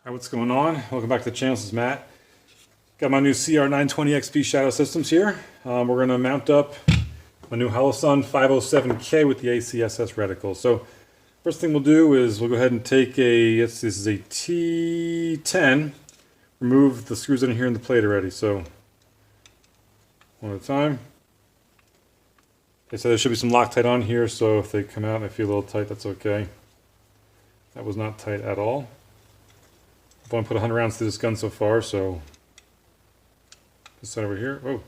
Hi, what's going on? Welcome back to the channel. This is Matt. Got my new CR920XP shadow systems here. We're going to mount up my new Holosun 507k with the ACSS reticle. So first thing we'll do is we'll go ahead and take this is a T10, remove the screws in here in the plate already. So one at a time. Okay, so there should be some Loctite on here, so if they come out and they feel a little tight, that's okay. That was not tight at all. I've only put 100 rounds through this gun so far, so this side over here, oh,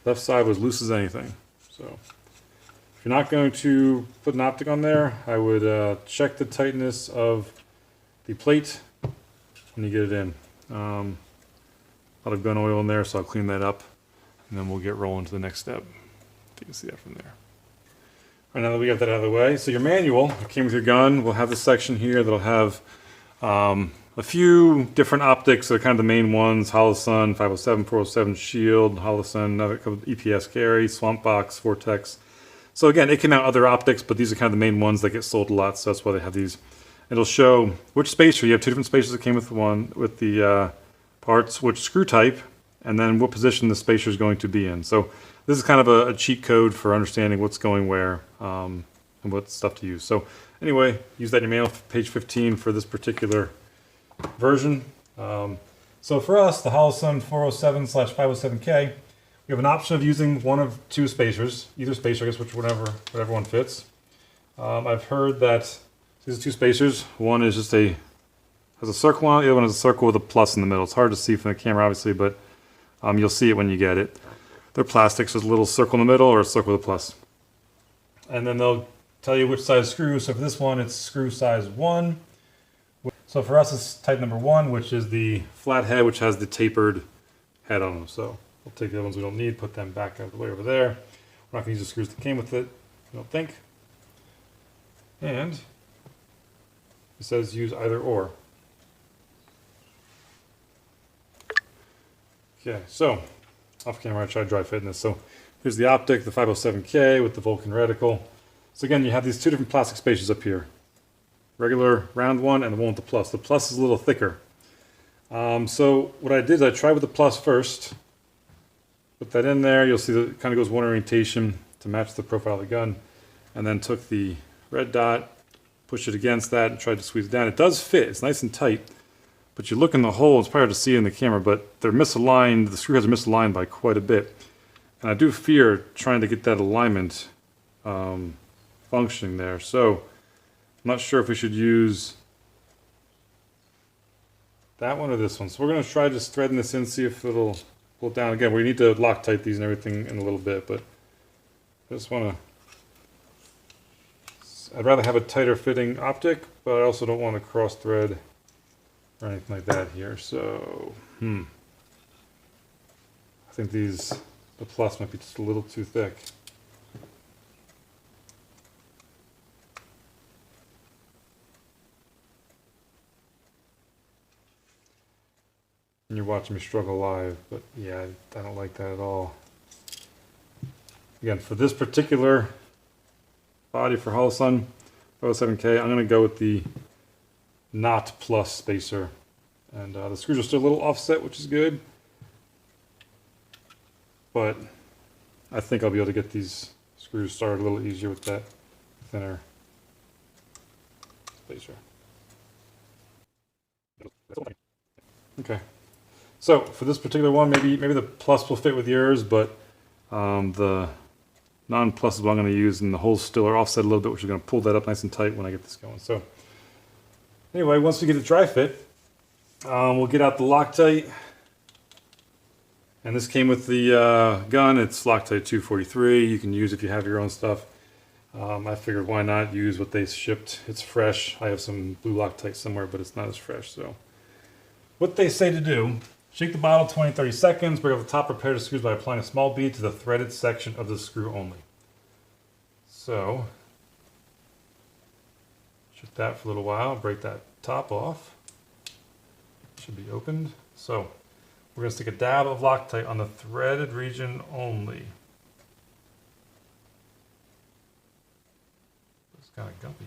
left side was loose as anything. So if you're not going to put an optic on there, I would check the tightness of the plate when you get it in. A lot of gun oil in there, so I'll clean that up, and then we'll get rolling to the next step. You can see that from there. All right, now that we got that out of the way, so your manual that came with your gun will have this section here that'll have a few different optics that are kind of the main ones: Holosun 507, 407 Shield, Holosun, another couple of EPS carry, Swamp Box, Vortex. So again, it can mount other optics, but these are kind of the main ones that get sold a lot, so that's why they have these. It'll show which spacer. You have two different spacers that came with the parts, which screw type, and then what position the spacer is going to be in. So this is kind of a cheat code for understanding what's going where and what stuff to use. So anyway, use that in your manual, page 15 for this particular version. So for us, the Holosun 407/507k, we have an option of using one of two spacers, either spacer, I guess, whatever one fits. I've heard that these are two spacers. One is just has a circle on it, the other one has a circle with a plus in the middle. It's hard to see from the camera, obviously, but you'll see it when you get it. They're plastic, so there's a little circle in the middle or a circle with a plus. And then they'll tell you which size screw. So for this one, it's screw size 1. So for us, it's type number 1, which is the flat head, which has the tapered head on them. So we'll take the other ones we don't need, put them back out of the way over there. We're not going to use the screws that came with it, I don't think. And it says use either or. Okay, so off camera, I tried dry fitting this. So here's the optic, the 507k with the Vulcan reticle. So again, you have these two different plastic spacers up here. Regular round one and the one with the plus. The plus is a little thicker. So what I did is I tried with the plus first. Put that in there. You'll see that it kind of goes one orientation to match the profile of the gun. And then took the red dot, pushed it against that, and tried to squeeze it down. It does fit. It's nice and tight. But you look in the hole, it's probably hard to see in the camera, but they're misaligned. The screw heads are misaligned by quite a bit. And I do fear trying to get that alignment functioning there. So I'm not sure if we should use that one or this one. So we're going to try just threading this in, see if it'll pull it down. Again, we need to Loctite these and everything in a little bit, but I just want to... I'd rather have a tighter fitting optic, but I also don't want to cross thread or anything like that here. So, I think the plus might be just a little too thick. And you're watching me struggle live, but yeah, I don't like that at all. Again, for this particular body for Holosun 507k, I'm going to go with the not plus spacer, and the screws are still a little offset, which is good, but I think I'll be able to get these screws started a little easier with that thinner spacer. Okay, so for this particular one, maybe the plus will fit with yours, but the non-plus is what I'm going to use, and the holes still are offset a little bit, which is going to pull that up nice and tight when I get this going. So anyway, once we get it dry fit, we'll get out the Loctite. And this came with the gun. It's Loctite 243. You can use if you have your own stuff. I figured why not use what they shipped. It's fresh. I have some blue Loctite somewhere, but it's not as fresh. So what they say to do: shake the bottle 20-30 seconds, break off the top, prepare the screws by applying a small bead to the threaded section of the screw only. So shake that for a little while, break that top off. Should be opened. So we're going to stick a dab of Loctite on the threaded region only. It's kind of gumpy.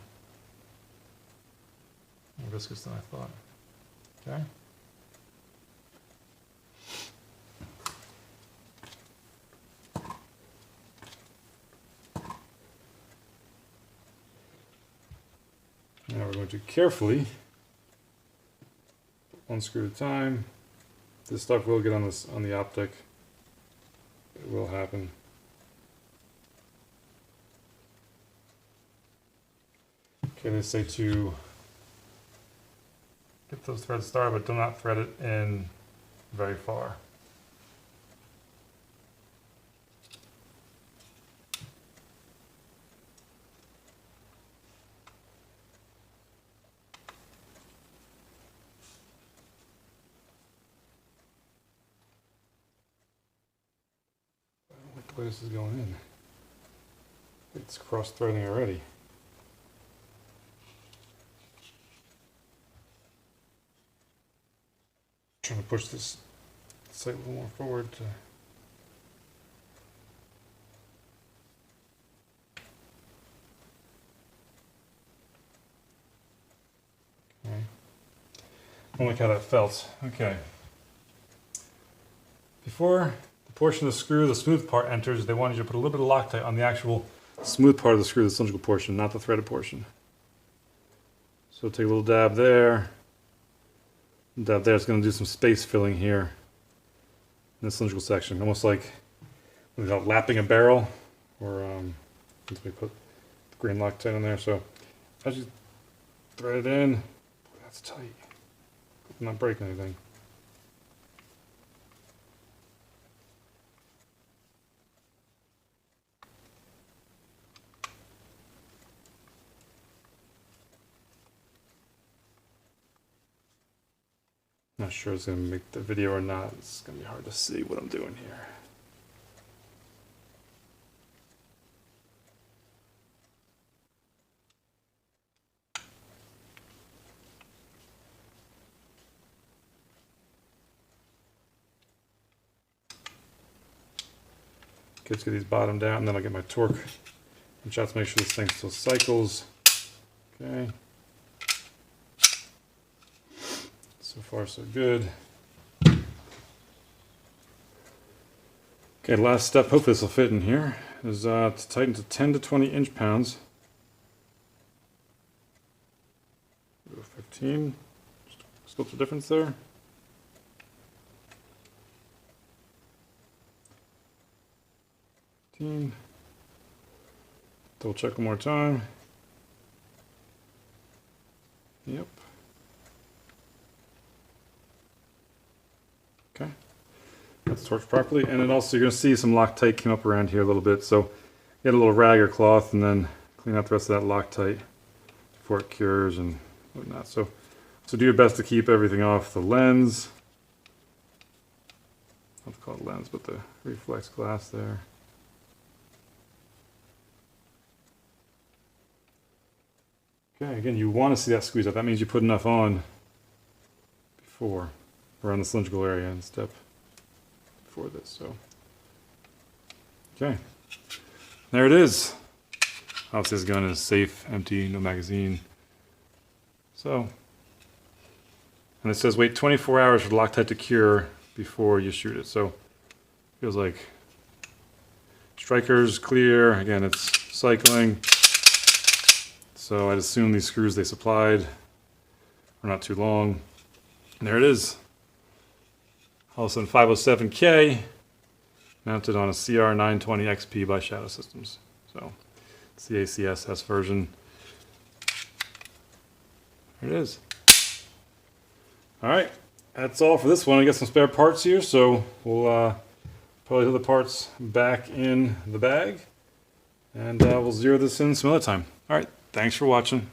More viscous than I thought. Okay. Now we're going to carefully, one screw at a time. This stuff will get on the optic. It will happen. Okay, they say to get those threads started, but do not thread it in very far. I don't like the way this is going in. It's cross-threading already. Trying to push this sight a little more forward to okay. I don't like how that felt. Okay. Before the portion of the screw, the smooth part enters, they wanted you to put a little bit of Loctite on the actual smooth part of the screw, the cylindrical portion, not the threaded portion. So take a little dab there. Dab there. It's going to do some space filling here in the cylindrical section, almost like lapping a barrel, or once we put the green Loctite in there. So as you thread it in, boy, that's tight. I'm not breaking anything. Not sure it's going to make the video or not. It's going to be hard to see what I'm doing here. Okay, let's get these bottomed out, and then I'll get my torque and shots to make sure this thing still cycles. Okay. So far, so good. Okay, last step, hopefully this will fit in here, is to tighten to 10 to 20 inch-pounds. 15. Split the difference there. 15. Double check one more time. Yep. Okay, that's torqued properly, and then also you're going to see some Loctite came up around here a little bit, so get a little rag or cloth and then clean out the rest of that Loctite before it cures and whatnot. So do your best to keep everything off the lens. I don't call it lens, but the reflex glass there. Okay, again, you want to see that squeeze out. That means you put enough on before, around the cylindrical area and step before this. So, okay, there it is. Obviously, this gun is safe, empty, no magazine. So, and it says wait 24 hours for the Loctite to cure before you shoot it. So, feels like striker's clear. Again, it's cycling. So I'd assume these screws they supplied are not too long. And there it is. Holosun 507k mounted on a CR920XP by Shadow Systems. So it's the ACSS version. There it is. Alright, that's all for this one. I got some spare parts here, so we'll probably put the parts back in the bag. And we'll zero this in some other time. Alright, thanks for watching.